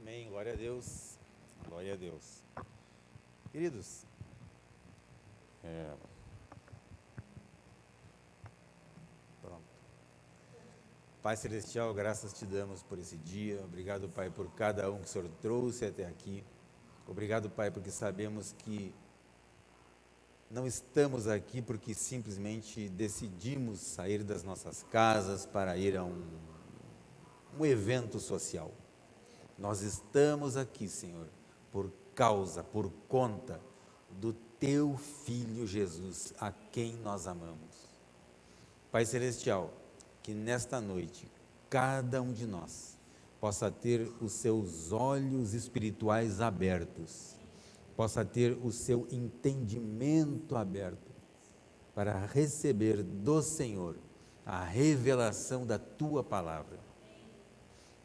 Amém. Glória a Deus. Glória a Deus. Queridos, pronto. Pai Celestial, graças te damos por esse dia. Obrigado, Pai, por cada um que o Senhor trouxe até aqui. Obrigado, Pai, porque sabemos que não estamos aqui porque simplesmente decidimos sair das nossas casas para ir a um evento social. Nós estamos aqui, Senhor, por conta do Teu Filho Jesus, a quem nós amamos. Pai Celestial, que nesta noite, cada um de nós possa ter os seus olhos espirituais abertos, possa ter o seu entendimento aberto, para receber do Senhor a revelação da Tua Palavra.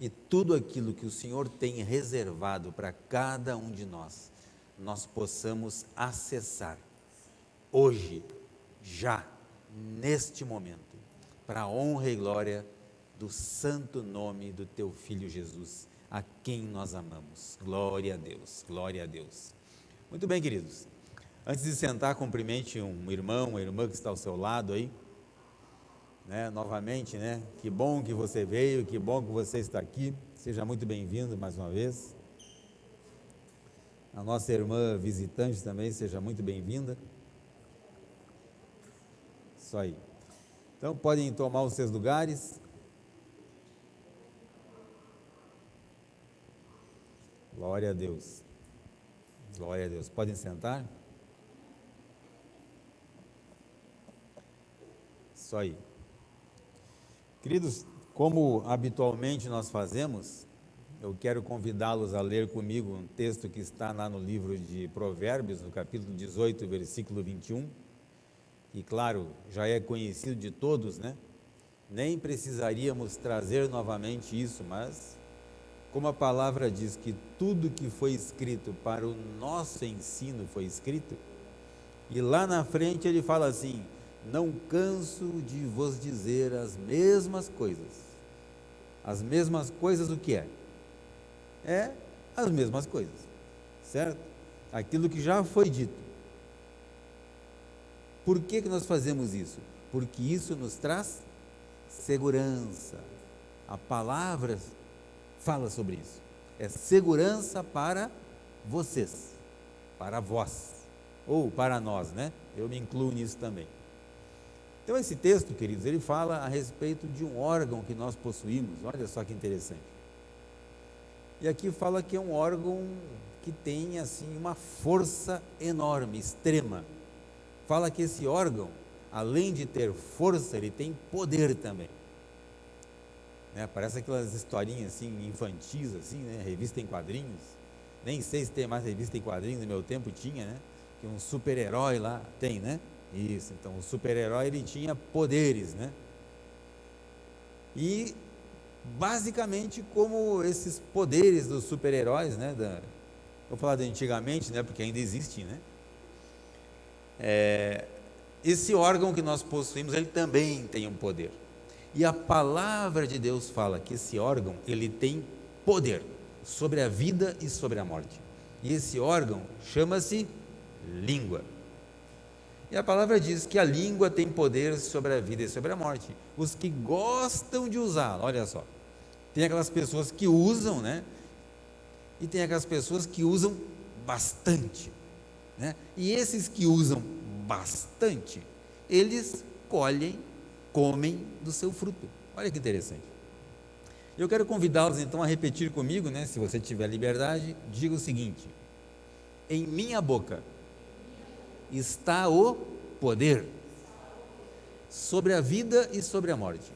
E tudo aquilo que o Senhor tem reservado para cada um de nós, nós possamos acessar hoje, já, neste momento, para a honra e glória do santo nome do Teu Filho Jesus, a quem nós amamos. Glória a Deus, glória a Deus. Muito bem, queridos. Antes de sentar, cumprimente um irmão, uma irmã que está ao seu lado aí. Novamente, que bom que você veio, que bom que você está aqui, seja muito bem-vindo mais uma vez. A nossa irmã visitante também, seja muito bem-vinda. Isso aí. Então, podem tomar os seus lugares. Glória a Deus. Glória a Deus. Podem sentar. Isso aí. Queridos, como habitualmente nós fazemos, eu quero convidá-los a ler comigo um texto que está lá no livro de Provérbios, no capítulo 18, versículo 21, e claro, já é conhecido de todos, Nem precisaríamos trazer novamente isso, mas como a palavra diz que tudo que foi escrito para o nosso ensino foi escrito, e lá na frente ele fala assim: não canso de vos dizer as mesmas coisas. As mesmas coisas o que é? É as mesmas coisas, certo? Aquilo que já foi dito. Por que nós fazemos isso? Porque isso nos traz segurança. A palavra fala sobre isso. É segurança para vocês, para vós, ou para nós, Eu me incluo nisso também. Então esse texto, queridos, ele fala a respeito de um órgão que nós possuímos, olha só que interessante. E aqui fala que é um órgão que tem assim uma força enorme, extrema. Fala que esse órgão, além de ter força, ele tem poder também. Parece aquelas historinhas assim, infantis, assim, revista em quadrinhos. Nem sei se tem mais revista em quadrinhos, no meu tempo tinha, Que um super-herói lá tem, Isso, então o super-herói ele tinha poderes, E basicamente como esses poderes dos super-heróis, vou falar de antigamente, porque ainda existe, esse órgão que nós possuímos, ele também tem um poder. E a palavra de Deus fala que esse órgão, ele tem poder sobre a vida e sobre a morte. E esse órgão chama-se língua. E a palavra diz que a língua tem poder sobre a vida e sobre a morte. Os que gostam de usá-la, olha só, tem aquelas pessoas que usam, E tem aquelas pessoas que usam bastante, E esses que usam bastante, eles comem do seu fruto. Olha que interessante. Eu quero convidá-los então a repetir comigo, se você tiver liberdade, diga o seguinte: em minha boca está o poder sobre a vida e sobre a morte.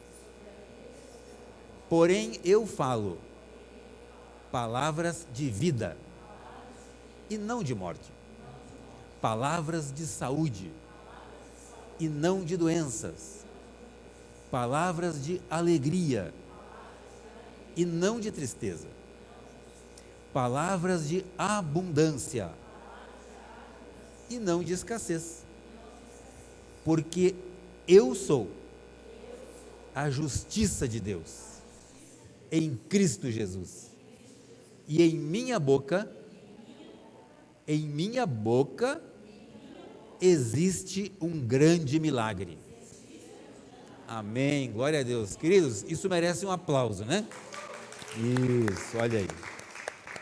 Porém, eu falo palavras de vida e não de morte, palavras de saúde e não de doenças, palavras de alegria e não de tristeza, palavras de abundância e não de escassez, porque eu sou a justiça de Deus em Cristo Jesus. e em minha boca existe um grande milagre. Amém, glória a Deus. Queridos, isso merece um aplauso, né? Isso, olha aí.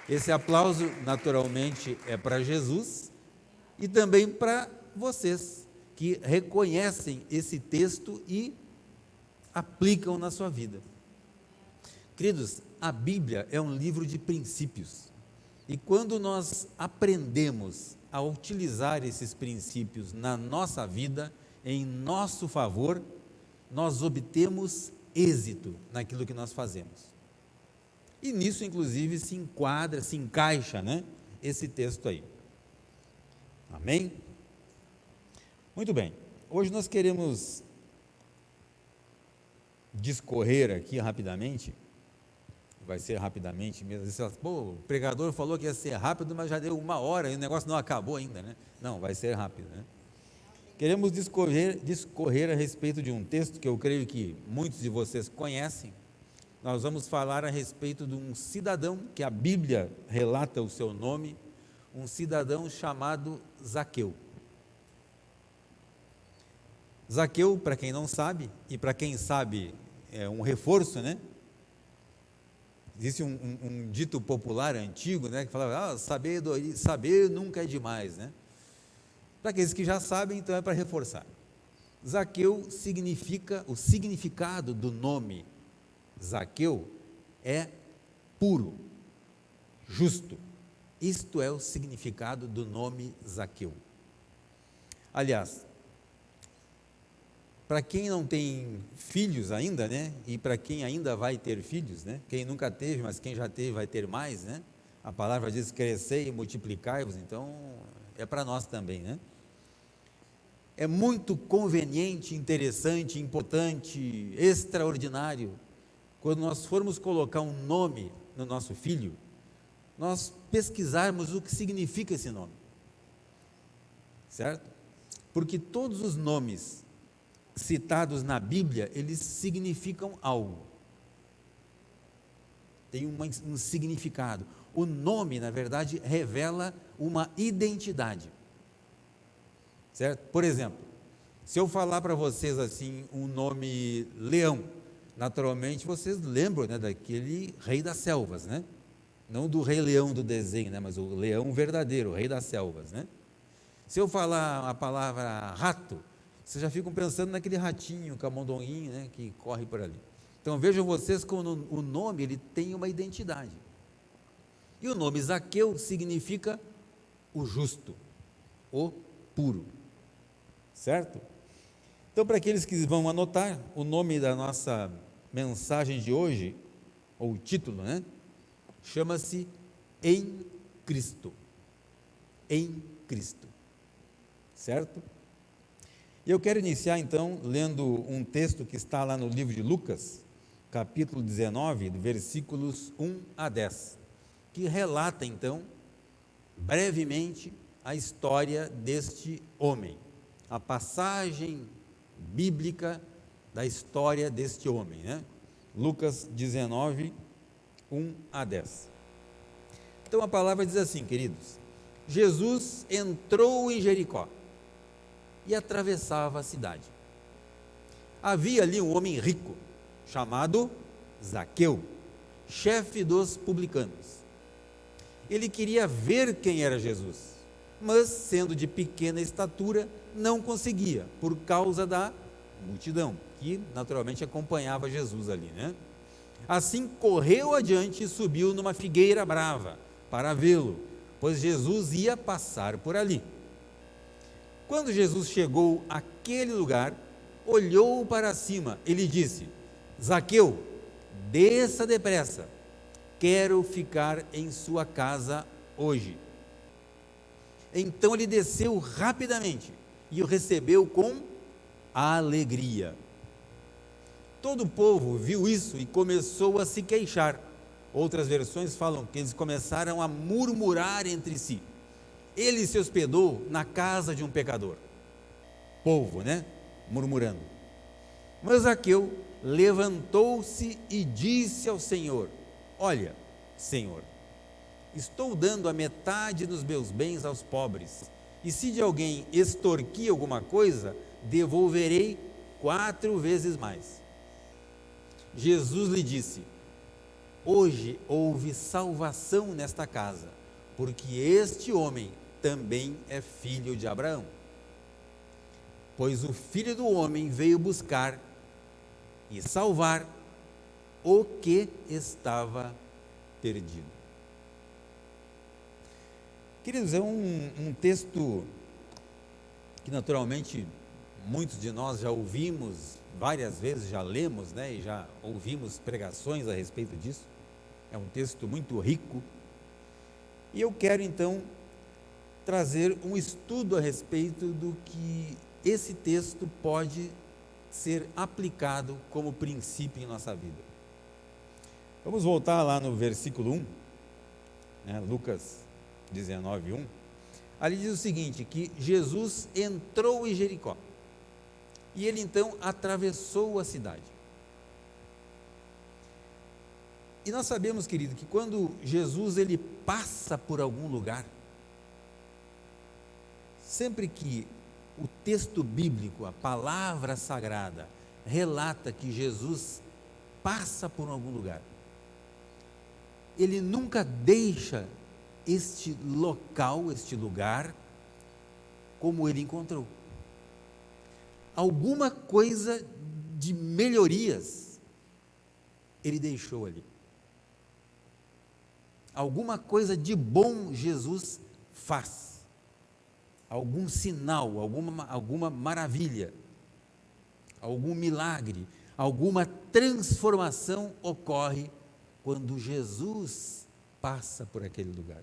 Esse aplauso, naturalmente, é para Jesus e também para vocês, que reconhecem esse texto e aplicam na sua vida. Queridos, a Bíblia é um livro de princípios. E quando nós aprendemos a utilizar esses princípios na nossa vida, em nosso favor, nós obtemos êxito naquilo que nós fazemos. E nisso, inclusive, se enquadra, se encaixa, né, esse texto aí. Amém? Muito bem. Hoje nós queremos discorrer aqui rapidamente. Vai ser rapidamente mesmo. Pô, o pregador falou que ia ser rápido, mas já deu 1 hora e o negócio não acabou ainda, né? Não, vai ser rápido, né? Queremos discorrer a respeito de um texto que eu creio que muitos de vocês conhecem. Nós vamos falar a respeito de um cidadão que a Bíblia relata o seu nome, um cidadão chamado Zaqueu. Zaqueu, para quem não sabe, e para quem sabe, é um reforço, né? Existe um dito popular antigo, né, que falava, saber nunca é demais, né? Para aqueles que já sabem, então é para reforçar. Zaqueu significa, o significado do nome Zaqueu é puro, justo. Isto é o significado do nome Zaqueu. Aliás, para quem não tem filhos ainda, né, e para quem ainda vai ter filhos, né, quem nunca teve, mas quem já teve vai ter mais, né, a palavra diz crescei e multiplicai-vos, então é para nós também, né. É muito conveniente, interessante, importante, extraordinário, quando nós formos colocar um nome no nosso filho, nós pesquisarmos o que significa esse nome, certo? Porque todos os nomes citados na Bíblia, eles significam algo, tem um significado. O nome, na verdade, revela uma identidade, certo? Por exemplo, se eu falar para vocês assim, um nome Leão, naturalmente vocês lembram, né, daquele rei das selvas, né? Não do Rei Leão do desenho, né, mas o leão verdadeiro, o rei das selvas, né? Se eu falar a palavra rato, vocês já ficam pensando naquele ratinho, camundonguinho, né, que corre por ali. Então vejam vocês como o nome ele tem uma identidade. E o nome Zaqueu significa o justo, o puro, certo? Então, para aqueles que vão anotar, o nome da nossa mensagem de hoje, ou o título, né, chama-se Em Cristo. Em Cristo, certo? E eu quero iniciar então lendo um texto que está lá no livro de Lucas, capítulo 19, versículos 1 a 10, que relata então, brevemente, a história deste homem, a passagem bíblica da história deste homem, né? Lucas 19, 1 a 10. Então a palavra diz assim, queridos: Jesus entrou em Jericó e atravessava a cidade. Havia ali um homem rico, chamado Zaqueu, chefe dos publicanos. Ele queria ver quem era Jesus, mas sendo de pequena estatura, não conseguia, por causa da multidão, que naturalmente acompanhava Jesus ali, né? Assim correu adiante e subiu numa figueira brava, para vê-lo, pois Jesus ia passar por ali. Quando Jesus chegou àquele lugar, olhou para cima e lhe disse: Zaqueu, desça depressa, quero ficar em sua casa hoje. Então ele desceu rapidamente e o recebeu com alegria. Todo o povo viu isso e começou a se queixar. Outras versões falam que eles começaram a murmurar entre si. Ele se hospedou na casa de um pecador. Povo, né? Murmurando. Mas Zaqueu levantou-se e disse ao Senhor: Olha, Senhor, estou dando a metade dos meus bens aos pobres, e se de alguém extorquir alguma coisa, devolverei 4 vezes mais. Jesus lhe disse: hoje houve salvação nesta casa, porque este homem também é filho de Abraão. Pois o Filho do Homem veio buscar e salvar o que estava perdido. Queridos, é um texto que naturalmente muitos de nós já ouvimos várias vezes, já lemos, e já ouvimos pregações a respeito disso. É um texto muito rico, e eu quero então trazer um estudo a respeito do que esse texto pode ser aplicado como princípio em nossa vida. Vamos voltar lá no versículo 1, Lucas 19, 1. Ali diz o seguinte, que Jesus entrou em Jericó, e ele então atravessou a cidade. E nós sabemos, querido, que quando Jesus ele passa por algum lugar, sempre que o texto bíblico, a palavra sagrada, relata que Jesus passa por algum lugar, ele nunca deixa este local, este lugar, como ele encontrou. Alguma coisa de melhorias ele deixou ali. Alguma coisa de bom Jesus faz. Algum sinal, alguma maravilha, algum milagre, alguma transformação ocorre quando Jesus passa por aquele lugar.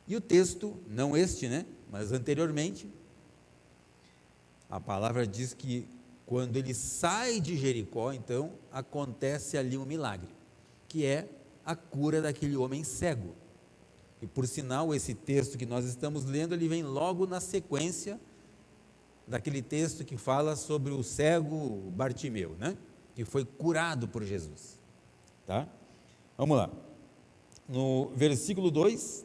E o texto, não este, mas anteriormente, a palavra diz que quando ele sai de Jericó, então acontece ali um milagre, que é a cura daquele homem cego. E por sinal, esse texto que nós estamos lendo, ele vem logo na sequência daquele texto que fala sobre o cego Bartimeu, que foi curado por Jesus. Tá? Vamos lá. No versículo 2,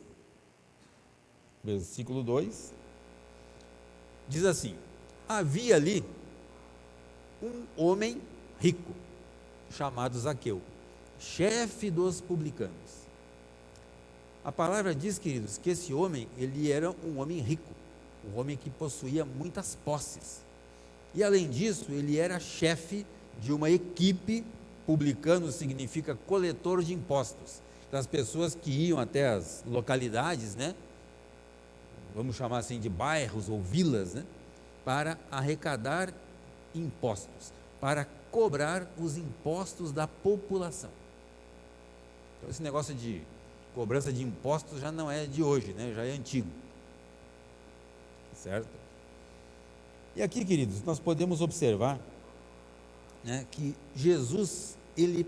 diz assim: havia ali um homem rico, chamado Zaqueu, chefe dos publicanos. A palavra diz, queridos, que esse homem, ele era um homem rico, um homem que possuía muitas posses, e além disso, ele era chefe de uma equipe. Publicano significa coletor de impostos, das pessoas que iam até as localidades, vamos chamar assim de bairros ou vilas, para arrecadar impostos, para cobrar os impostos da população. Então esse negócio de cobrança de impostos já não é de hoje, já é antigo, certo? E aqui, queridos, nós podemos observar que Jesus, ele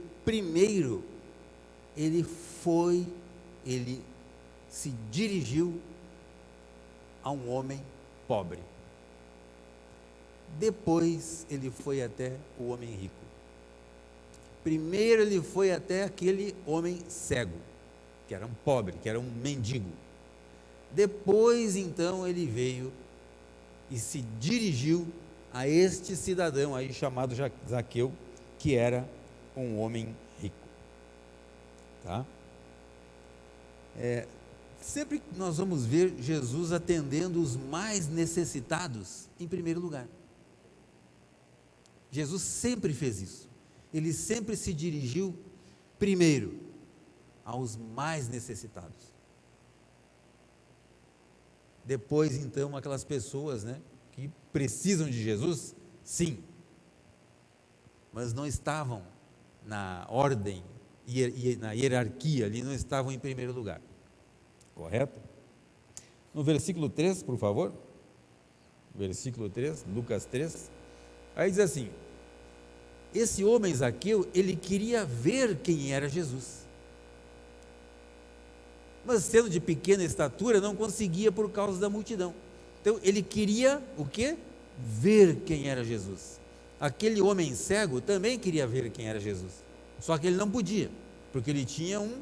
se dirigiu a um homem pobre, depois ele foi até o homem rico. Primeiro ele foi até aquele homem cego, que era um pobre, que era um mendigo. Depois então ele veio e se dirigiu a este cidadão aí chamado Zaqueu, que era um homem rico. Tá? Sempre nós vamos ver Jesus atendendo os mais necessitados em primeiro lugar. Jesus sempre fez isso. Ele sempre se dirigiu primeiro aos mais necessitados. Depois, então, aquelas pessoas, que precisam de Jesus, sim, mas não estavam na ordem e na hierarquia ali, não estavam em primeiro lugar, correto? No versículo 3, por favor, versículo 3, Lucas 3, aí diz assim: esse homem Zaqueu, ele queria ver quem era Jesus, mas sendo de pequena estatura, não conseguia por causa da multidão. Então ele queria o quê? Ver quem era Jesus. Aquele homem cego também queria ver quem era Jesus, só que ele não podia, porque ele tinha um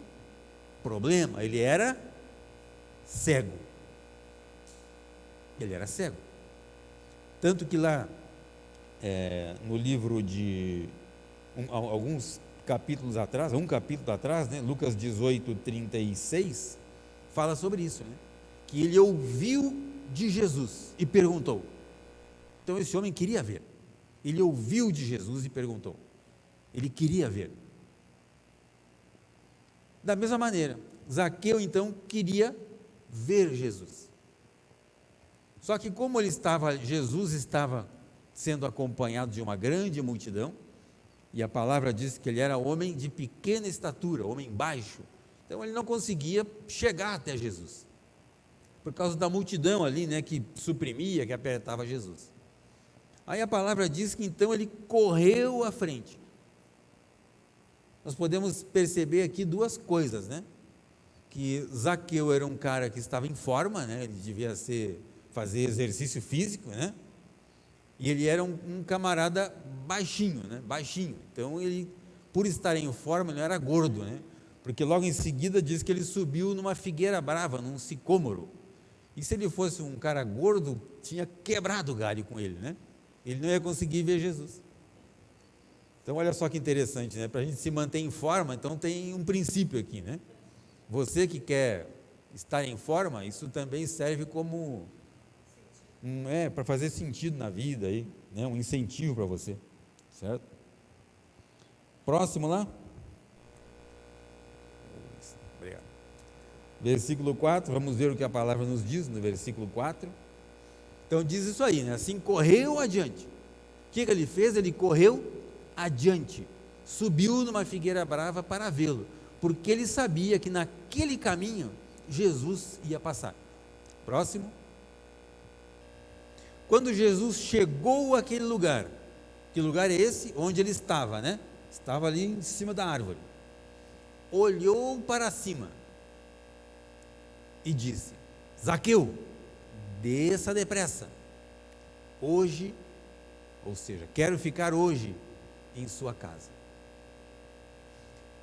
Problema, ele era cego. Ele era cego. Tanto que lá, no livro de alguns capítulos atrás, um capítulo atrás, né, Lucas 18, 36, fala sobre isso, né, que ele ouviu de Jesus e perguntou. Então esse homem queria ver. Ele ouviu de Jesus e perguntou. Ele queria ver. Da mesma maneira, Zaqueu então queria ver Jesus. Só que como Jesus estava sendo acompanhado de uma grande multidão, e a palavra diz que ele era homem de pequena estatura, homem baixo, então ele não conseguia chegar até Jesus, por causa da multidão ali, né, que suprimia, que apertava Jesus. Aí a palavra diz que então ele correu à frente. Nós podemos perceber aqui duas coisas, né? Que Zaqueu era um cara que estava em forma, né? Ele devia fazer exercício físico, né? E ele era um camarada baixinho, né? Baixinho. Então ele, por estar em forma, ele não era gordo, né? Porque logo em seguida diz que ele subiu numa figueira brava, num sicômoro. E se ele fosse um cara gordo, tinha quebrado o galho com ele, né? Ele não ia conseguir ver Jesus. Então olha só que interessante, né? Para a gente se manter em forma, então tem um princípio aqui, né? Você que quer estar em forma, isso também serve como para fazer sentido na vida aí, né? Um incentivo para você, certo? Próximo lá. Obrigado. Versículo 4, vamos ver o que a palavra nos diz no versículo 4. Então diz isso aí, né? Assim correu adiante. O que ele fez? Ele correu adiante, subiu numa figueira brava para vê-lo, porque ele sabia que naquele caminho Jesus ia passar. Próximo. Quando Jesus chegou àquele lugar, que lugar é esse? Onde ele estava, né? Estava ali em cima da árvore. Olhou para cima e disse: Zaqueu, desça depressa. Hoje, ou seja, quero ficar hoje em sua casa.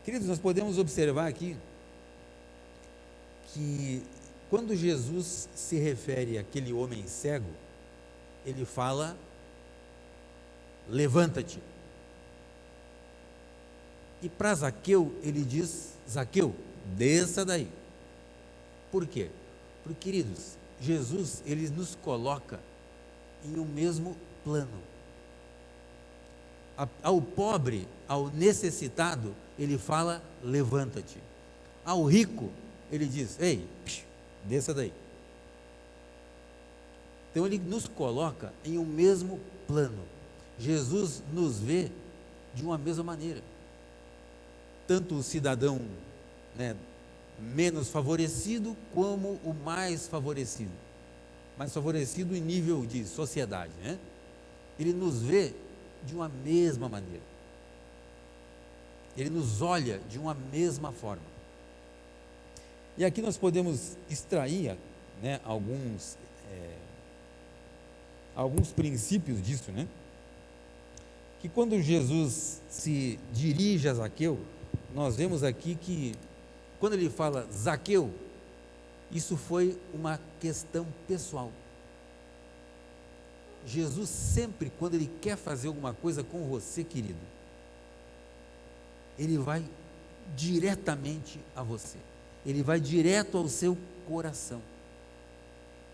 Queridos, nós podemos observar aqui que quando Jesus se refere àquele homem cego, ele fala: levanta-te. E para Zaqueu, ele diz: Zaqueu, desça daí. Por quê? Porque, queridos, Jesus, ele nos coloca em um mesmo plano. Ao pobre, ao necessitado, ele fala: levanta-te. Ao rico, ele diz: ei, desça daí. Então ele nos coloca em um mesmo plano. Jesus nos vê de uma mesma maneira. Tanto o cidadão, né, menos favorecido, como o mais favorecido. Mais favorecido em nível de sociedade, né? Ele nos vê de uma mesma maneira. Ele nos olha de uma mesma forma. E aqui nós podemos extrair, né, alguns princípios disso, né? Que quando Jesus se dirige a Zaqueu, nós vemos aqui que quando ele fala Zaqueu, isso foi uma questão pessoal. Jesus sempre, quando ele quer fazer alguma coisa com você, querido, ele vai diretamente a você. Ele vai direto ao seu coração.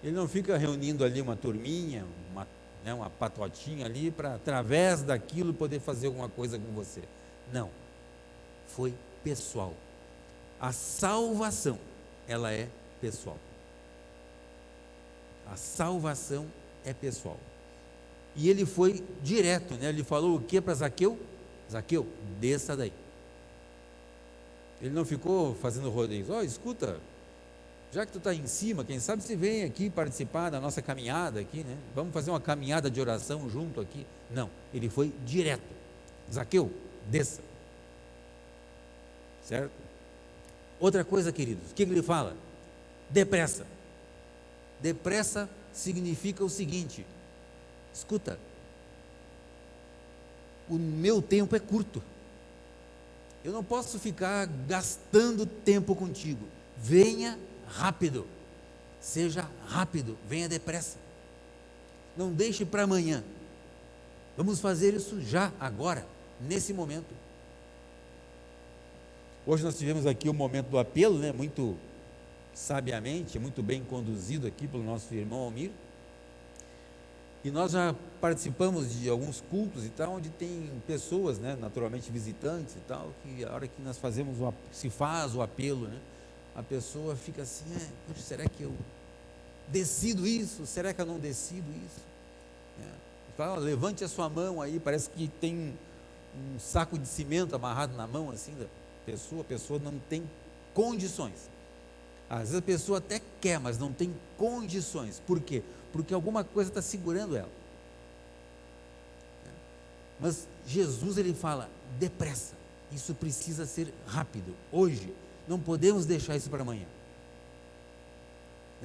Ele não fica reunindo ali uma turminha, uma patotinha ali para, através daquilo, poder fazer alguma coisa com você. Não. Foi pessoal. A salvação, ela é pessoal. A salvação é pessoal. E ele foi direto, né? Ele falou o que para Zaqueu? Zaqueu, desça daí. Ele não ficou fazendo rodeios. Escuta, já que tu está em cima, quem sabe você vem aqui participar da nossa caminhada aqui, né? Vamos fazer uma caminhada de oração junto aqui. Não, ele foi direto. Zaqueu, desça. Certo? Outra coisa, queridos, o que ele fala? Depressa. Depressa significa o seguinte: escuta, o meu tempo é curto. Eu não posso ficar gastando tempo contigo. Venha rápido. Seja rápido, venha depressa. Não deixe para amanhã. Vamos fazer isso já, agora, nesse momento. Hoje nós tivemos aqui o momento do apelo, né? Muito sabiamente, muito bem conduzido aqui pelo nosso irmão Almir. E nós já participamos de alguns cultos e tal, onde tem pessoas, né, naturalmente visitantes e tal, que a hora que nós se faz o apelo, né, a pessoa fica assim, poxa, será que eu decido isso? Será que eu não decido isso? Fala, levante a sua mão aí, parece que tem um saco de cimento amarrado na mão assim da pessoa, a pessoa não tem condições. Às vezes a pessoa até quer, mas não tem condições. Por quê? Porque alguma coisa está segurando ela. Mas Jesus, ele fala, depressa, isso precisa ser rápido, hoje, não podemos deixar isso para amanhã.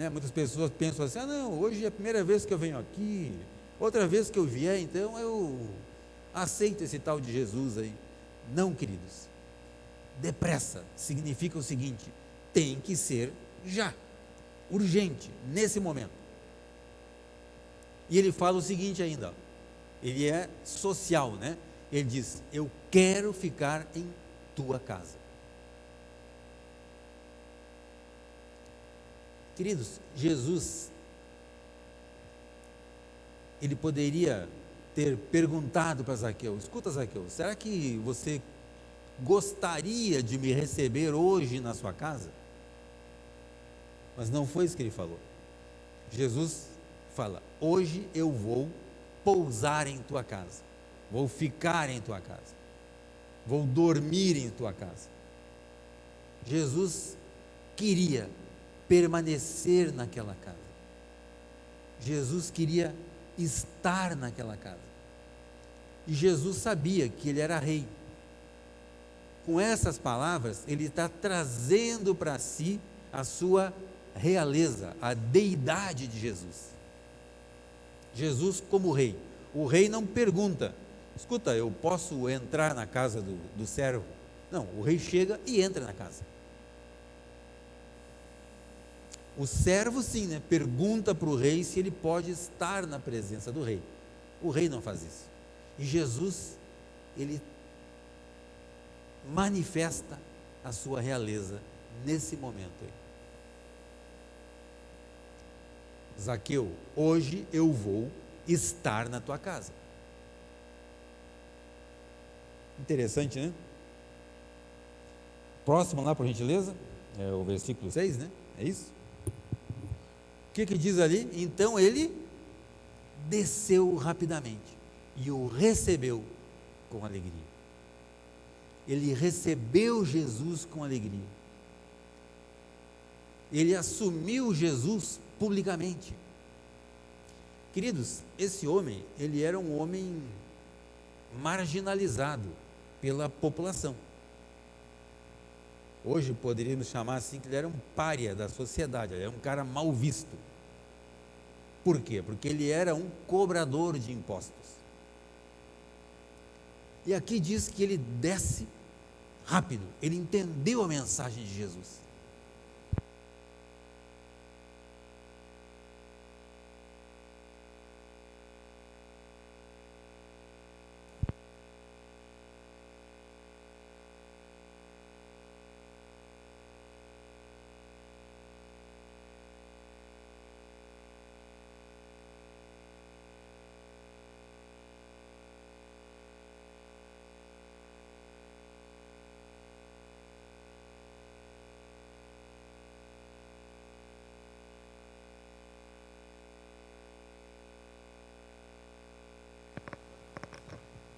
Muitas pessoas pensam assim, não, hoje é a primeira vez que eu venho aqui, outra vez que eu vier, então eu aceito esse tal de Jesus aí. Não, queridos, depressa significa o seguinte, tem que ser já, urgente, nesse momento. E ele fala o seguinte ainda, ele é social, né? Ele diz, eu quero ficar em tua casa. Queridos, Jesus, ele poderia ter perguntado para Zaqueu, escuta Zaqueu, será que você gostaria de me receber hoje na sua casa? Mas não foi isso que ele falou. Jesus fala, hoje eu vou pousar em tua casa, vou ficar em tua casa, vou dormir em tua casa. Jesus queria permanecer naquela casa, Jesus queria estar naquela casa, e Jesus sabia que ele era rei. Com essas palavras, ele está trazendo para si a sua realeza, a deidade de Jesus. Jesus como rei. O rei não pergunta, escuta, eu posso entrar na casa do servo? Não, o rei chega e entra na casa. O servo sim, né, pergunta para o rei se ele pode estar na presença do rei. O rei não faz isso. E Jesus, ele manifesta a sua realeza nesse momento aí. Zaqueu, hoje eu vou estar na tua casa. Interessante, né? Próximo lá, por gentileza, é o versículo 6, né? É isso? O que diz ali? Então ele desceu rapidamente e o recebeu com alegria. Ele recebeu Jesus com alegria. Ele assumiu Jesus publicamente. Queridos, esse homem, ele era um homem marginalizado pela população. Hoje poderíamos chamar assim que ele era um pária da sociedade, ele era um cara mal visto. Por quê? Porque ele era um cobrador de impostos. E aqui diz que ele desce rápido, ele entendeu a mensagem de Jesus.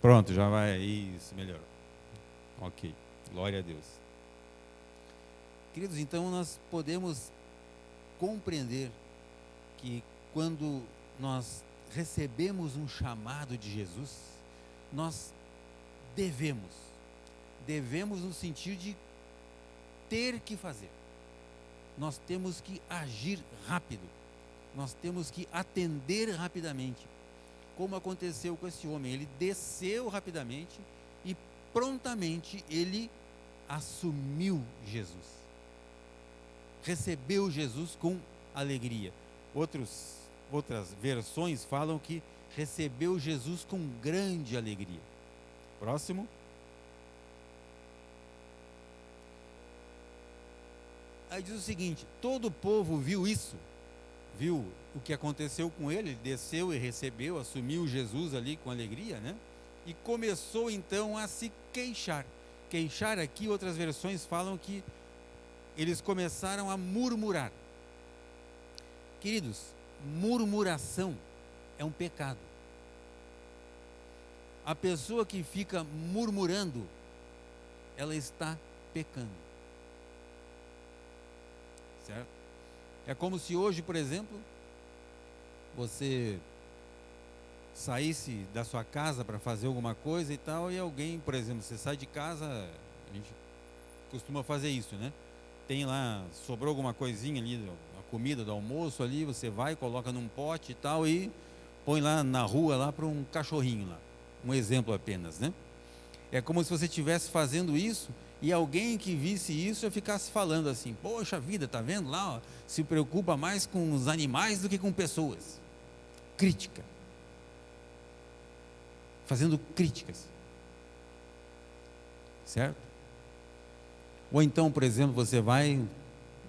Pronto, já vai, isso, melhorou. Ok, glória a Deus. Queridos, então nós podemos compreender que quando nós recebemos um chamado de Jesus, nós devemos no sentido de ter que fazer. Nós temos que agir rápido, nós temos que atender rapidamente. Como aconteceu com esse homem, ele desceu rapidamente e prontamente ele assumiu Jesus, recebeu Jesus com alegria. Outras versões falam que recebeu Jesus com grande alegria. Próximo. Aí diz o seguinte: todo o povo viu isso, viu o que aconteceu com ele. Ele desceu e recebeu, assumiu Jesus ali com alegria, né? E começou então a se queixar. Queixar aqui, outras versões falam que eles começaram a murmurar. Queridos, murmuração é um pecado. A pessoa que fica murmurando, ela está pecando. Certo? É como se hoje, por exemplo, você saísse da sua casa para fazer alguma coisa e tal, e alguém, por exemplo, você sai de casa, a gente costuma fazer isso, né? Tem lá, sobrou alguma coisinha ali, a comida do almoço ali, você vai, coloca num pote e tal, e põe lá na rua lá para um cachorrinho lá. Um exemplo apenas, né? É como se você estivesse fazendo isso e alguém que visse isso já ficasse falando assim: poxa vida, tá vendo lá, ó, se preocupa mais com os animais do que com pessoas. Crítica. Fazendo críticas. Certo? Ou então, por exemplo, você vai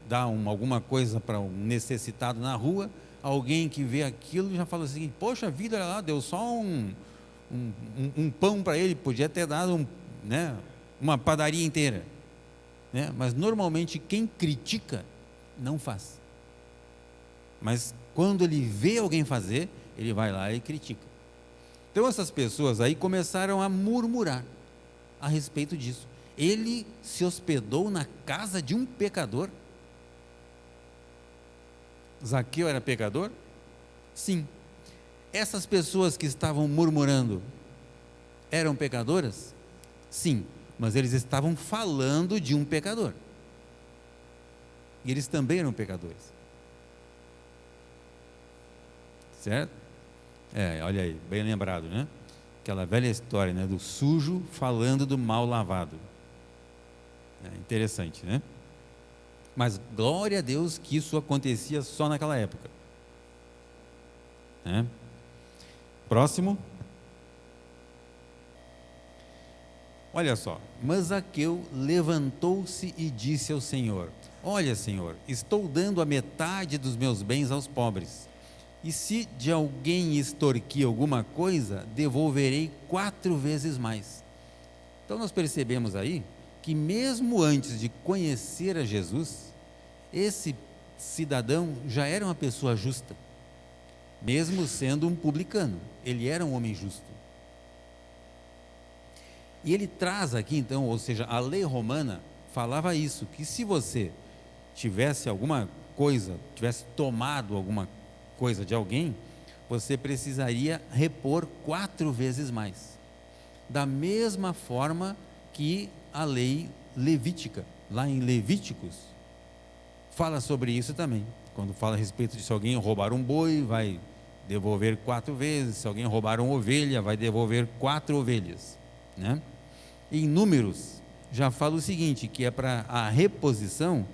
dar alguma coisa para um necessitado na rua, alguém que vê aquilo já fala assim: poxa vida, olha lá, deu só um pão para ele, podia ter dado uma padaria inteira, né? Mas normalmente quem critica não faz, mas quando ele vê alguém fazer, ele vai lá e critica. Então essas pessoas aí começaram a murmurar a respeito disso. Ele se hospedou na casa de um pecador. Zaqueu era pecador? Sim. Essas pessoas que estavam murmurando eram pecadoras? Sim, mas eles estavam falando de um pecador. E eles também eram pecadores. Certo? Olha aí, bem lembrado, né? Aquela velha história, né? Do sujo falando do mal lavado. Interessante, né? Mas glória a Deus que isso acontecia só naquela época. Né? Próximo. Olha só. Mas Zaqueu levantou-se e disse ao Senhor: olha, Senhor, estou dando a metade dos meus bens aos pobres. E se de alguém extorquir alguma coisa, devolverei 4 vezes mais. Então nós percebemos aí que mesmo antes de conhecer a Jesus, esse cidadão já era uma pessoa justa. Mesmo sendo um publicano, ele era um homem justo. E ele traz aqui então, ou seja, a lei romana falava isso, que se você tivesse alguma coisa, tivesse tomado alguma coisa de alguém, você precisaria repor 4 vezes mais. Da mesma forma que a lei levítica, lá em Levíticos, fala sobre isso também. Quando fala a respeito de se alguém roubar um boi, vai devolver 4 vezes. Se alguém roubar uma ovelha, vai devolver 4 ovelhas, né? Em Números já fala o seguinte, que é para a reposição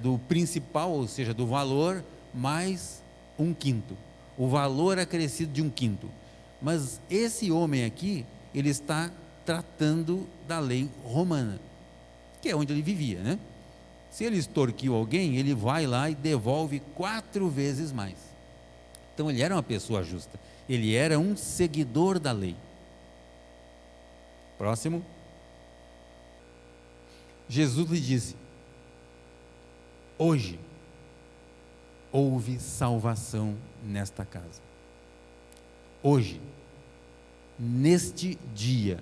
do principal, ou seja, do valor mais 1/5. O valor acrescido de 1/5. Mas esse homem aqui, ele está tratando da lei romana, que é onde ele vivia, né? Se ele extorquiu alguém, ele vai lá e devolve 4 vezes mais. Então ele era uma pessoa justa, ele era um seguidor da lei. Próximo. Jesus lhe disse: hoje houve salvação nesta casa. Hoje, neste dia,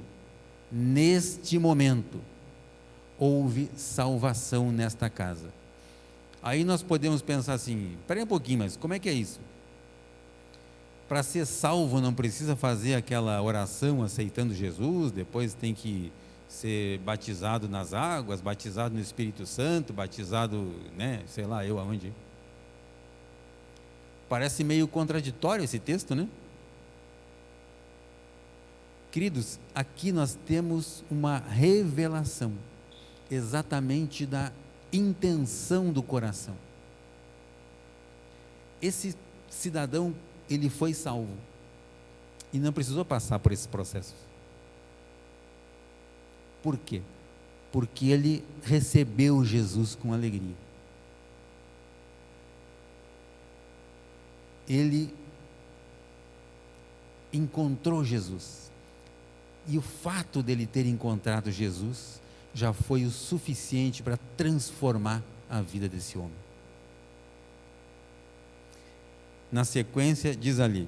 neste momento, houve salvação nesta casa. Aí nós podemos pensar assim: espera um pouquinho, mas como é que é isso? Para ser salvo não precisa fazer aquela oração aceitando Jesus, depois tem que ser batizado nas águas, batizado no Espírito Santo, batizado, sei lá eu aonde. Parece meio contraditório esse texto, né? Queridos, aqui nós temos uma revelação exatamente da intenção do coração. Esse cidadão, ele foi salvo e não precisou passar por esses processos. Por quê? Porque ele recebeu Jesus com alegria. Ele encontrou Jesus. E o fato dele ter encontrado Jesus já foi o suficiente para transformar a vida desse homem. Na sequência diz ali: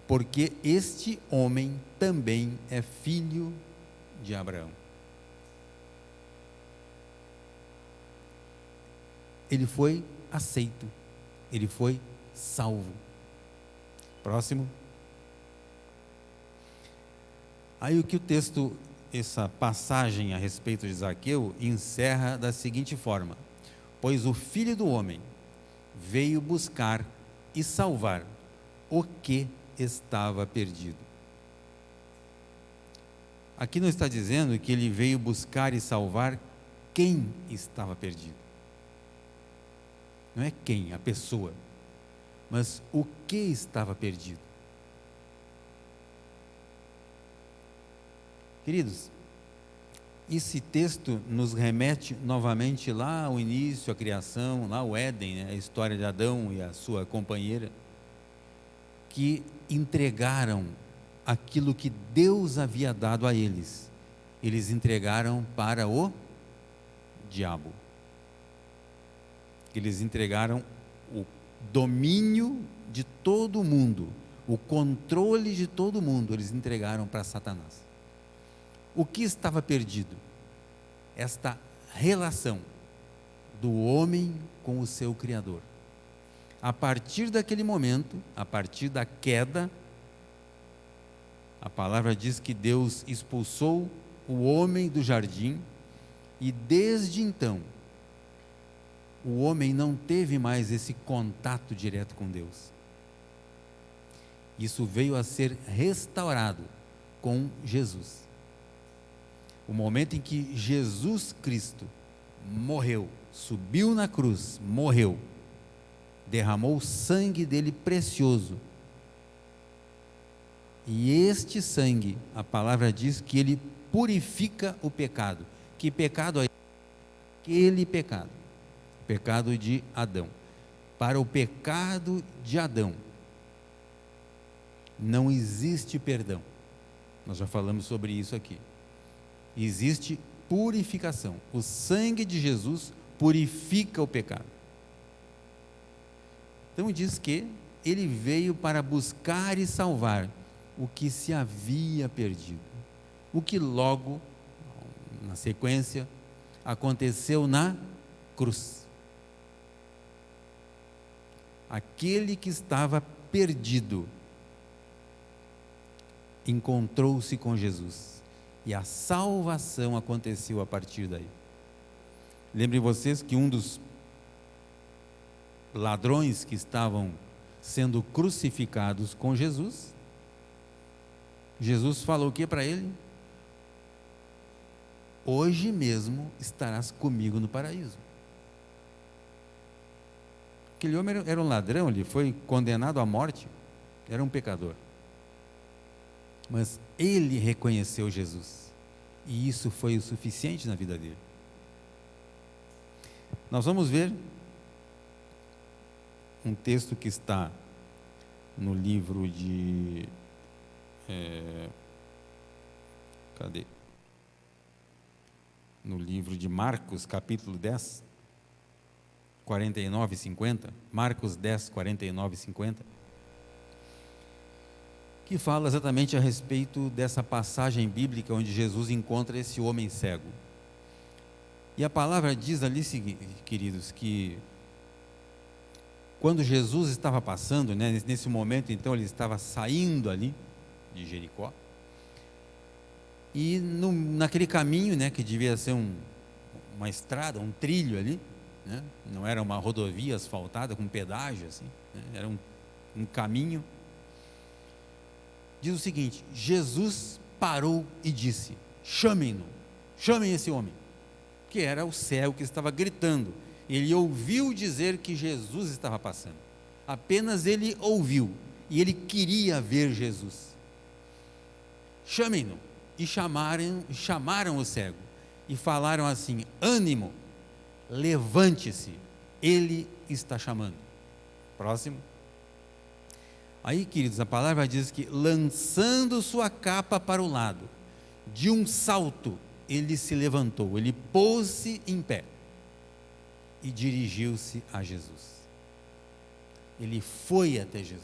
porque este homem também é filho de Abraão. Ele foi aceito, ele foi salvo. Próximo. Aí o que o texto, essa passagem a respeito de Zaqueu, encerra da seguinte forma: pois o Filho do Homem veio buscar e salvar o que estava perdido. Aqui não está dizendo que ele veio buscar e salvar quem estava perdido. Não é quem, a pessoa, mas o que estava perdido. Queridos, esse texto nos remete novamente lá ao início, à criação, lá ao Éden, né? A história de Adão e a sua companheira, que entregaram aquilo que Deus havia dado a eles. Eles entregaram para o diabo. Eles entregaram o domínio de todo mundo, o controle de todo mundo, eles entregaram para Satanás. O que estava perdido? Esta relação do homem com o seu Criador. A partir daquele momento, a partir da queda, a palavra diz que Deus expulsou o homem do jardim e desde então o homem não teve mais esse contato direto com Deus. Isso veio a ser restaurado com Jesus. O momento em que Jesus Cristo morreu, subiu na cruz, morreu, derramou o sangue dele precioso. E este sangue, a palavra diz que ele purifica o pecado. Que pecado é? Aquele pecado. O pecado de Adão. Para o pecado de Adão, não existe perdão. Nós já falamos sobre isso aqui. Existe purificação. O sangue de Jesus purifica o pecado. Então diz que ele veio para buscar e salvar o que se havia perdido. O que logo, na sequência, aconteceu na cruz. Aquele que estava perdido encontrou-se com Jesus. E a salvação aconteceu a partir daí. Lembrem vocês que um dos ladrões que estavam sendo crucificados com Jesus, Jesus falou o que para ele? Hoje mesmo estarás comigo no paraíso. Aquele homem era um ladrão, ele foi condenado à morte, era um pecador. Mas ele reconheceu Jesus, e isso foi o suficiente na vida dele. Nós vamos ver um texto que está no livro de no livro de Marcos, capítulo 10, 49 e 50, Marcos 10, 49 e 50, que fala exatamente a respeito dessa passagem bíblica onde Jesus encontra esse homem cego. E a palavra diz ali, queridos, que quando Jesus estava passando, né, nesse momento, então, ele estava saindo ali de Jericó, e naquele caminho, né, que devia ser uma estrada, um trilho ali, né, não era uma rodovia asfaltada com pedágio, assim, né, era um caminho. Diz o seguinte: Jesus parou e disse: chamem-no, chamem esse homem. que era o cego que estava gritando. Ele ouviu dizer que Jesus estava passando, apenas ele ouviu, e ele queria ver Jesus. Chamem-no, e chamaram o cego, e falaram assim: ânimo, levante-se, ele está chamando. Próximo. Aí, queridos, a palavra diz que, lançando sua capa para o lado, de um salto, ele se levantou, ele pôs-se em pé e dirigiu-se a Jesus. Ele foi até Jesus.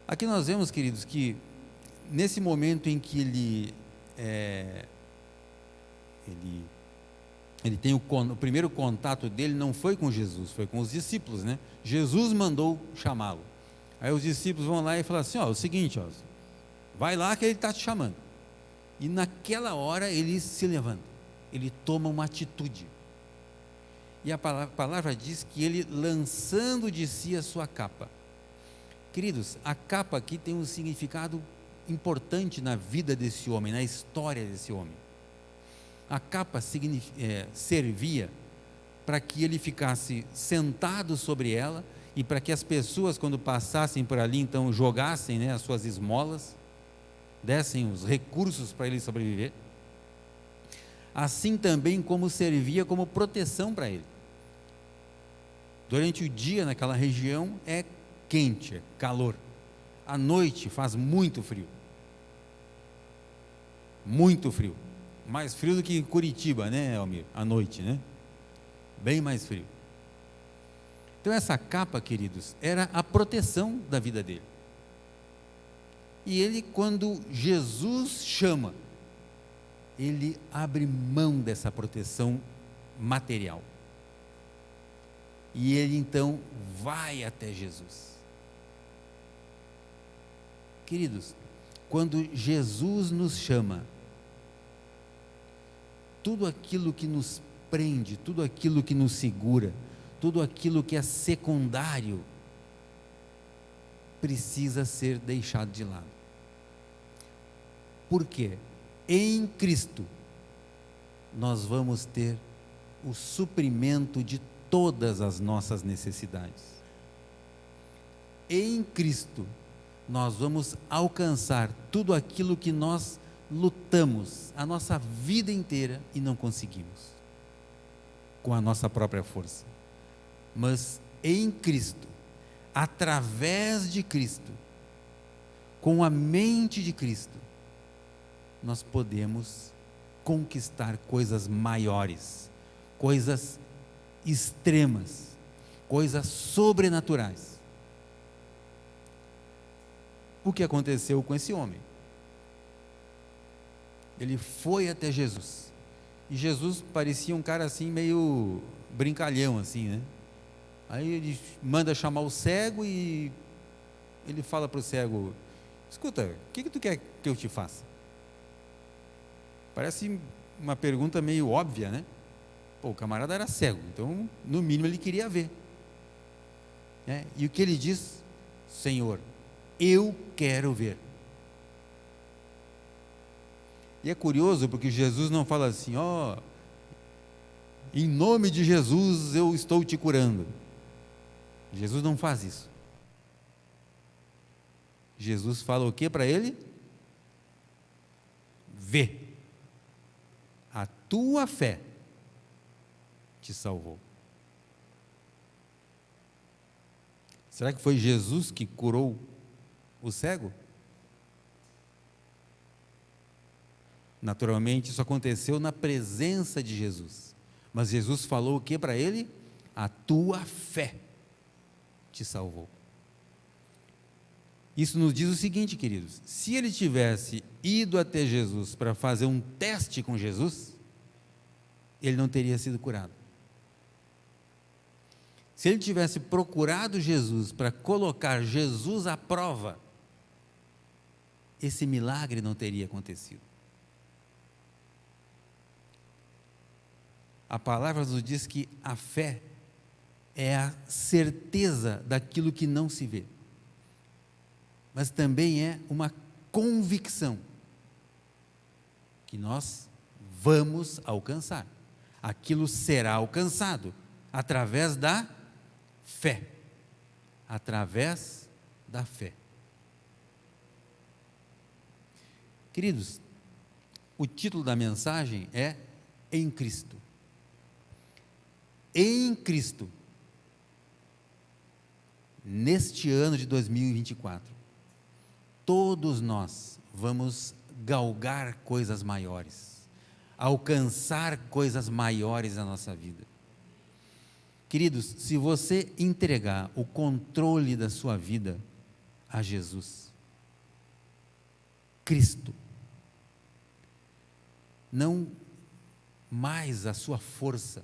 Aqui nós vemos, queridos, que nesse momento em que ele tem o primeiro contato dele, não foi com Jesus, foi com os discípulos, né? Jesus mandou chamá-lo. Aí os discípulos vão lá e falam assim: ó, é o seguinte, ó, vai lá que ele está te chamando. E naquela hora ele se levanta, ele toma uma atitude. E a palavra diz que ele, lançando de si a sua capa. Queridos, a capa aqui tem um significado importante na vida desse homem, na história desse homem. A capa servia para que ele ficasse sentado sobre ela, e para que as pessoas, quando passassem por ali, então jogassem, né, as suas esmolas, dessem os recursos para ele sobreviver. Assim também como servia como proteção para ele. Durante o dia naquela região é quente, é calor. À noite faz muito frio. Muito frio. Mais frio do que Curitiba, né, Almir? À noite, né? Bem mais frio. Então essa capa, queridos, era a proteção da vida dele. E ele, quando Jesus chama, ele abre mão dessa proteção material. E ele então vai até Jesus. Queridos, quando Jesus nos chama, tudo aquilo que nos prende, tudo aquilo que nos segura, tudo aquilo que é secundário, precisa ser deixado de lado. Por quê? Em Cristo, nós vamos ter o suprimento de todas as nossas necessidades. Em Cristo, nós vamos alcançar tudo aquilo que nós lutamos a nossa vida inteira e não conseguimos, com a nossa própria força. Mas em Cristo, através de Cristo, com a mente de Cristo, nós podemos conquistar coisas maiores, coisas extremas, coisas sobrenaturais. O que aconteceu com esse homem? Ele foi até Jesus, e Jesus parecia um cara assim meio brincalhão assim, né? Aí ele manda chamar o cego e ele fala para o cego: escuta, o que tu quer que eu te faça? Parece uma pergunta meio óbvia, né? Pô, o camarada era cego, então no mínimo ele queria ver, né? E o que ele diz? Senhor, eu quero ver. E é curioso porque Jesus não fala assim: ó, em nome de Jesus eu estou te curando. Jesus não faz isso. Jesus fala o que para ele? Vê, a tua fé te salvou. Será que foi Jesus que curou o cego? Naturalmente, isso aconteceu na presença de Jesus. Mas Jesus falou o que para ele? A tua fé te salvou. Isso nos diz o seguinte, queridos: se ele tivesse ido até Jesus para fazer um teste com Jesus, ele não teria sido curado. Se ele tivesse procurado Jesus para colocar Jesus à prova, esse milagre não teria acontecido. A palavra nos diz que a fé é a certeza daquilo que não se vê, mas também é uma convicção que nós vamos alcançar. Aquilo será alcançado através da fé. Através da fé. Queridos, o título da mensagem é Em Cristo. Em Cristo. Neste ano de 2024, todos nós vamos galgar coisas maiores, alcançar coisas maiores na nossa vida. Queridos, se você entregar o controle da sua vida a Jesus, Cristo, não mais a sua força,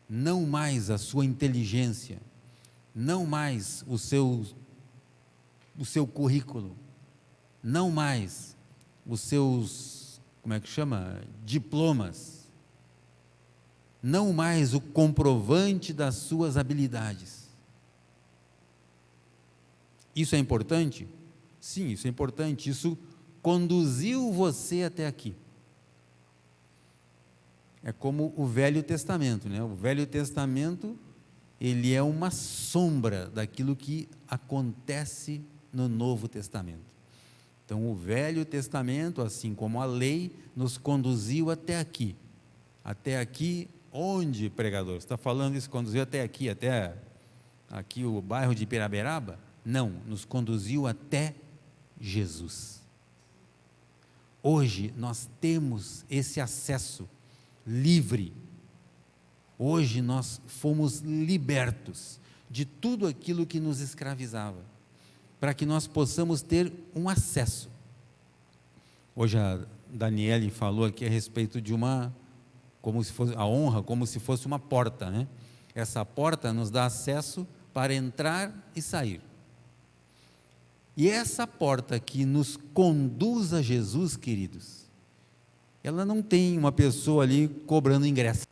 não mais a sua inteligência, não mais o seu currículo, não mais os seus, diplomas, não mais o comprovante das suas habilidades. Isso é importante? Sim, isso é importante. Isso conduziu você até aqui. É como o Velho Testamento, né? O Velho Testamento, ele é uma sombra daquilo que acontece no Novo Testamento. Então, o Velho Testamento, assim como a lei, nos conduziu até aqui. Até aqui, onde, pregador? Você está falando isso, conduziu até aqui o bairro de Piraberaba? Não, nos conduziu até Jesus. Hoje, nós temos esse acesso livre. Hoje nós fomos libertos de tudo aquilo que nos escravizava, para que nós possamos ter um acesso. Hoje a Daniele falou aqui a respeito de como se fosse a honra, como se fosse uma porta, né? Essa porta nos dá acesso para entrar e sair. E essa porta que nos conduz a Jesus, queridos, ela não tem uma pessoa ali cobrando ingresso.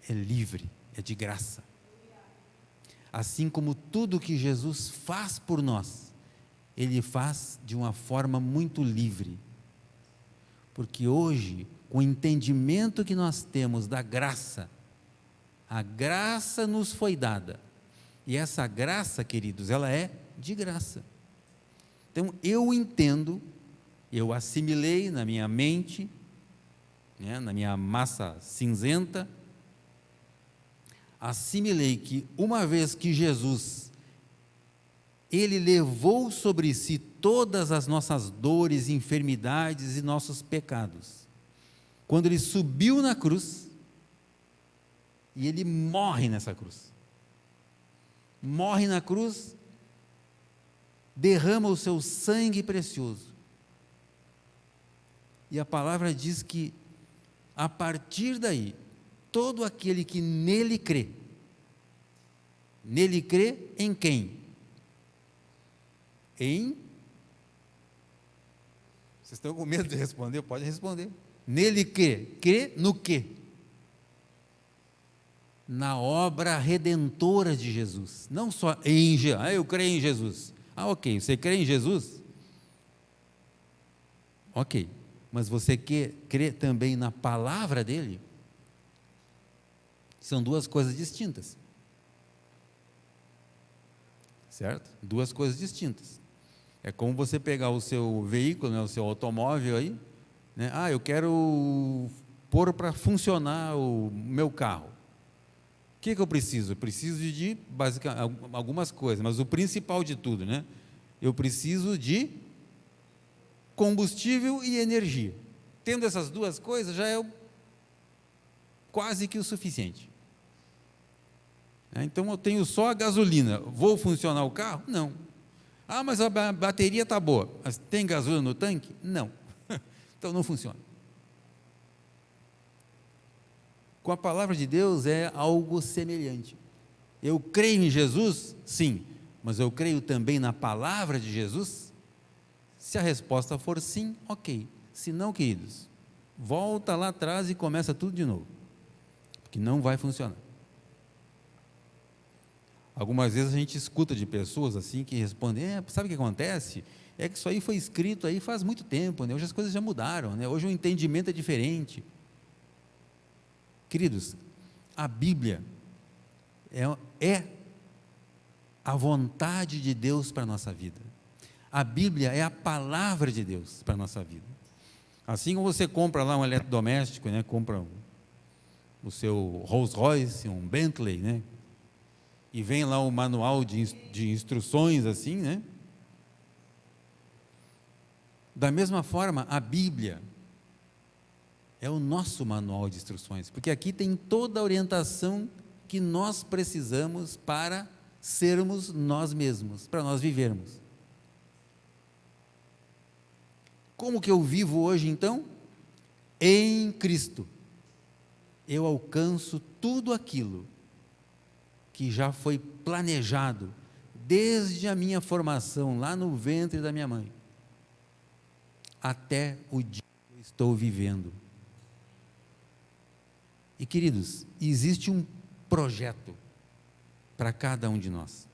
É livre, é de graça. Assim como tudo que Jesus faz por nós, Ele faz de uma forma muito livre. Porque hoje, com o entendimento que nós temos da graça, a graça nos foi dada. E essa graça, queridos, ela é de graça. Então, eu entendo, eu assimilei na minha mente, né, na minha massa cinzenta, assimilei que uma vez que Jesus, Ele levou sobre si todas as nossas dores, enfermidades e nossos pecados, quando Ele subiu na cruz, e Ele morre nessa cruz, morre na cruz, derrama o seu sangue precioso, e a palavra diz que, a partir daí, todo aquele que nele crê em quem? Vocês estão com medo de responder? Pode responder. Nele crê no quê? Na obra redentora de Jesus, não só eu creio em Jesus. Ok, você crê em Jesus? Ok, mas você crê também na palavra dele? São duas coisas distintas. Certo? Duas coisas distintas. É como você pegar o seu veículo, né, o seu automóvel aí, né? Eu quero pôr para funcionar o meu carro. O que eu preciso? Eu preciso de basicamente algumas coisas, mas o principal de tudo, né? Eu preciso de combustível e energia. Tendo essas duas coisas, já é quase que o suficiente. Então eu tenho só a gasolina, vou funcionar o carro? Não. Mas a bateria está boa, mas tem gasolina no tanque? Não. Então não funciona. Com a palavra de Deus é algo semelhante. Eu creio em Jesus? Sim. Mas eu creio também na palavra de Jesus? Se a resposta for sim, ok. Se não, queridos, volta lá atrás e começa tudo de novo, porque não vai funcionar. Algumas vezes a gente escuta de pessoas assim que respondem, sabe o que acontece? É que isso aí foi escrito aí faz muito tempo, né? Hoje as coisas já mudaram, né? Hoje o entendimento é diferente. Queridos, a Bíblia é a vontade de Deus para a nossa vida. A Bíblia é a palavra de Deus para a nossa vida. Assim como você compra lá um eletrodoméstico, né? Compra o seu Rolls Royce, um Bentley, né? E vem lá o manual de instruções assim, né? Da mesma forma, a Bíblia é o nosso manual de instruções, porque aqui tem toda a orientação que nós precisamos para sermos nós mesmos, para nós vivermos. Como que eu vivo hoje então? Em Cristo. Eu alcanço tudo aquilo que já foi planejado desde a minha formação lá no ventre da minha mãe, até o dia que eu estou vivendo. E queridos, existe um projeto para cada um de nós.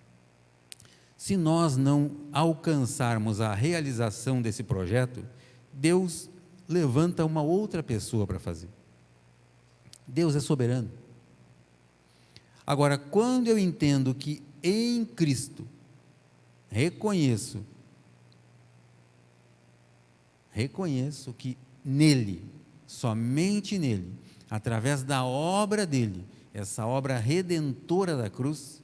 Se nós não alcançarmos a realização desse projeto, Deus levanta uma outra pessoa para fazer. Deus é soberano. Agora, quando eu entendo que em Cristo, reconheço que nele, somente nele, através da obra dele, essa obra redentora da cruz,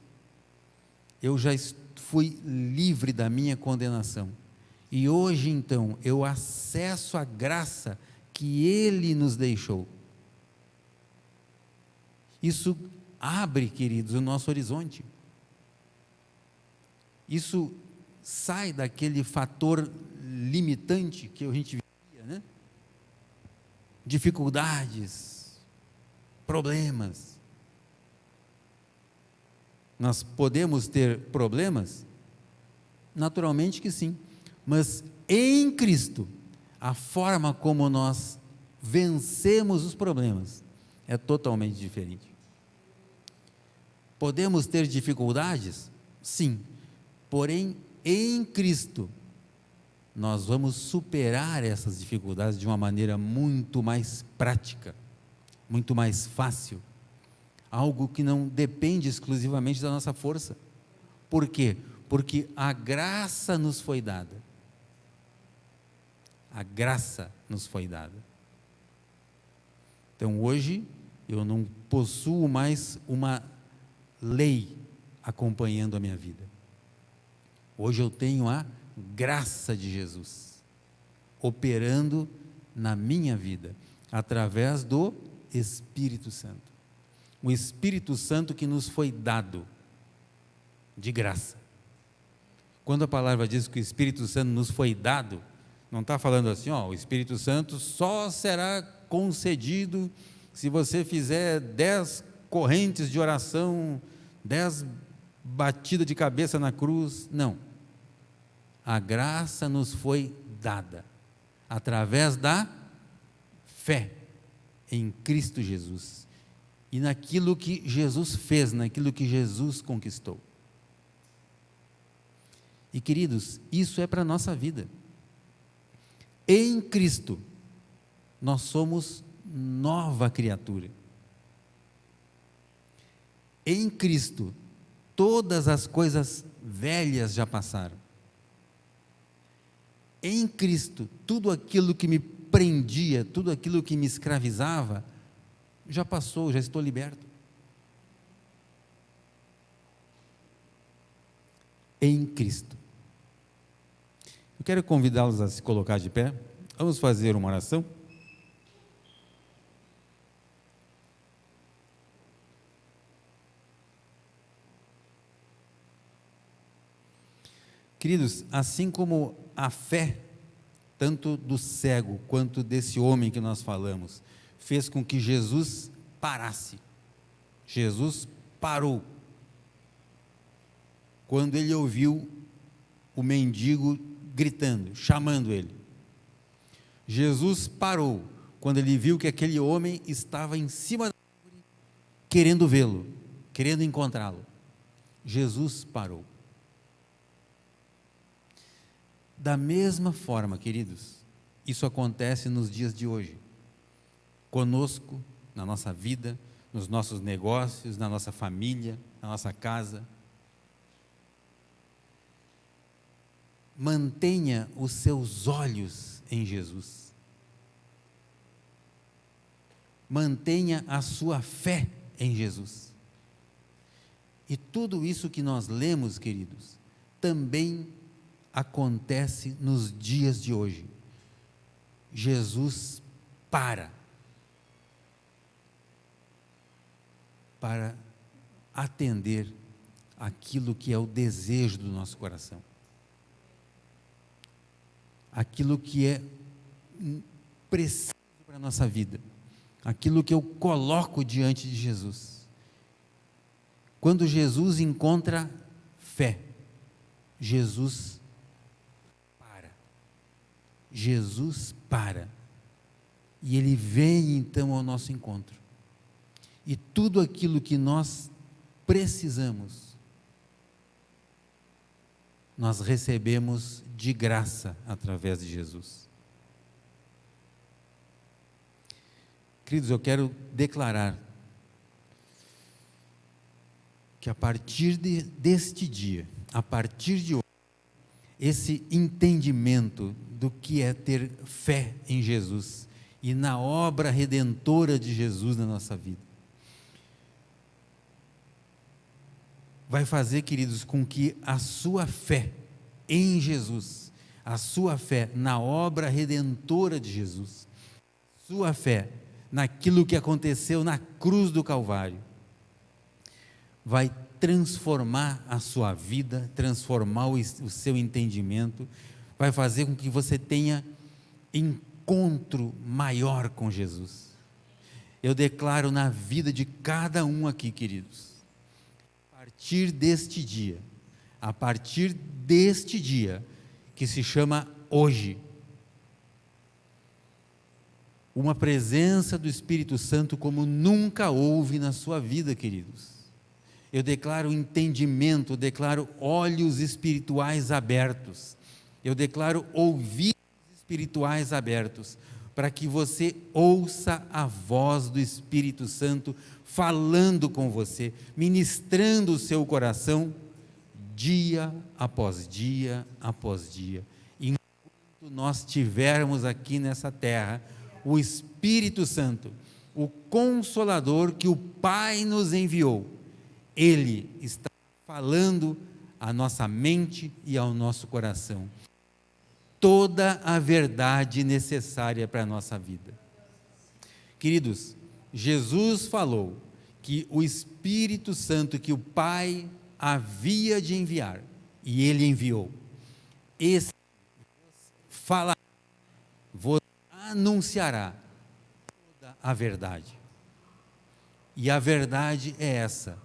eu já fui livre da minha condenação. E hoje, então, eu acesso a graça que ele nos deixou. Isso abre, queridos, o nosso horizonte. Isso sai daquele fator limitante que a gente vivia, né? Dificuldades, problemas. Nós podemos ter problemas? Naturalmente que sim, mas em Cristo, a forma como nós vencemos os problemas é totalmente diferente. Podemos ter dificuldades? Sim, porém em Cristo nós vamos superar essas dificuldades de uma maneira muito mais prática, muito mais fácil, algo que não depende exclusivamente da nossa força. Por quê? Porque a graça nos foi dada. A graça nos foi dada. Então hoje eu não possuo mais uma lei acompanhando a minha vida. Hoje eu tenho a graça de Jesus operando na minha vida, através do Espírito Santo. O Espírito Santo que nos foi dado de graça. Quando a palavra diz que o Espírito Santo nos foi dado, não está falando assim, ó, o Espírito Santo só será concedido se você fizer 10 correntes de oração, 10 batidas de cabeça na cruz. Não. A graça nos foi dada através da fé em Cristo Jesus e naquilo que Jesus fez, naquilo que Jesus conquistou. E queridos, isso é para a nossa vida. Em Cristo, nós somos nova criatura. Em Cristo, todas as coisas velhas já passaram. Em Cristo, tudo aquilo que me prendia, tudo aquilo que me escravizava, já passou, já estou liberto. Em Cristo. Eu quero convidá-los a se colocar de pé. Vamos fazer uma oração. Queridos, assim como a fé, tanto do cego quanto desse homem que nós falamos, fez com que Jesus parasse. Jesus parou quando ele ouviu o mendigo gritando, chamando ele. Jesus parou quando ele viu que aquele homem estava em cima da árvore, querendo vê-lo, querendo encontrá-lo. Jesus parou. Da mesma forma, queridos, isso acontece nos dias de hoje, conosco, na nossa vida, nos nossos negócios, na nossa família, na nossa casa. Mantenha os seus olhos em Jesus. Mantenha a sua fé em Jesus. E tudo isso que nós lemos, queridos, também acontece nos dias de hoje. Jesus para atender aquilo que é o desejo do nosso coração, aquilo que é preciso para a nossa vida, aquilo que eu coloco diante de Jesus. Quando Jesus encontra fé, Jesus para, e Ele vem então ao nosso encontro, e tudo aquilo que nós precisamos, nós recebemos de graça através de Jesus. Queridos, eu quero declarar que a partir deste dia, a partir de hoje, esse entendimento do que é ter fé em Jesus e na obra redentora de Jesus na nossa vida, vai fazer, queridos, com que a sua fé em Jesus, a sua fé na obra redentora de Jesus, sua fé naquilo que aconteceu na cruz do Calvário, vai transformar a sua vida, transformar o seu entendimento, vai fazer com que você tenha encontro maior com Jesus. Eu declaro na vida de cada um aqui, queridos, a partir deste dia, que se chama hoje, uma presença do Espírito Santo como nunca houve na sua vida, queridos. Eu declaro entendimento, eu declaro olhos espirituais abertos, eu declaro ouvidos espirituais abertos, para que você ouça a voz do Espírito Santo falando com você, ministrando o seu coração, dia após dia após dia. Enquanto nós estivermos aqui nessa terra, o Espírito Santo, o Consolador que o Pai nos enviou, Ele está falando à nossa mente e ao nosso coração toda a verdade necessária para a nossa vida. Queridos, Jesus falou que o Espírito Santo que o Pai havia de enviar, e Ele enviou, esse falará, vos anunciará toda a verdade. E a verdade é essa,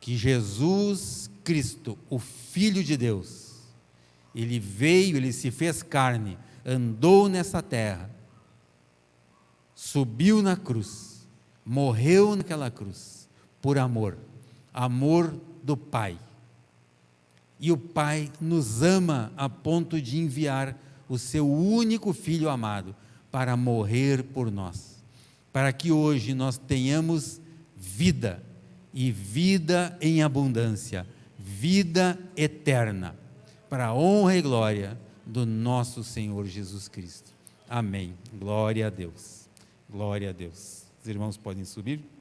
que Jesus Cristo, o Filho de Deus, Ele veio, Ele se fez carne, andou nessa terra, subiu na cruz, morreu naquela cruz, por amor do Pai. E o Pai nos ama a ponto de enviar o seu único Filho amado para morrer por nós, para que hoje nós tenhamos vida, e vida em abundância, vida eterna, para a honra e glória do nosso Senhor Jesus Cristo. Amém. Glória a Deus. Glória a Deus. Os irmãos podem subir.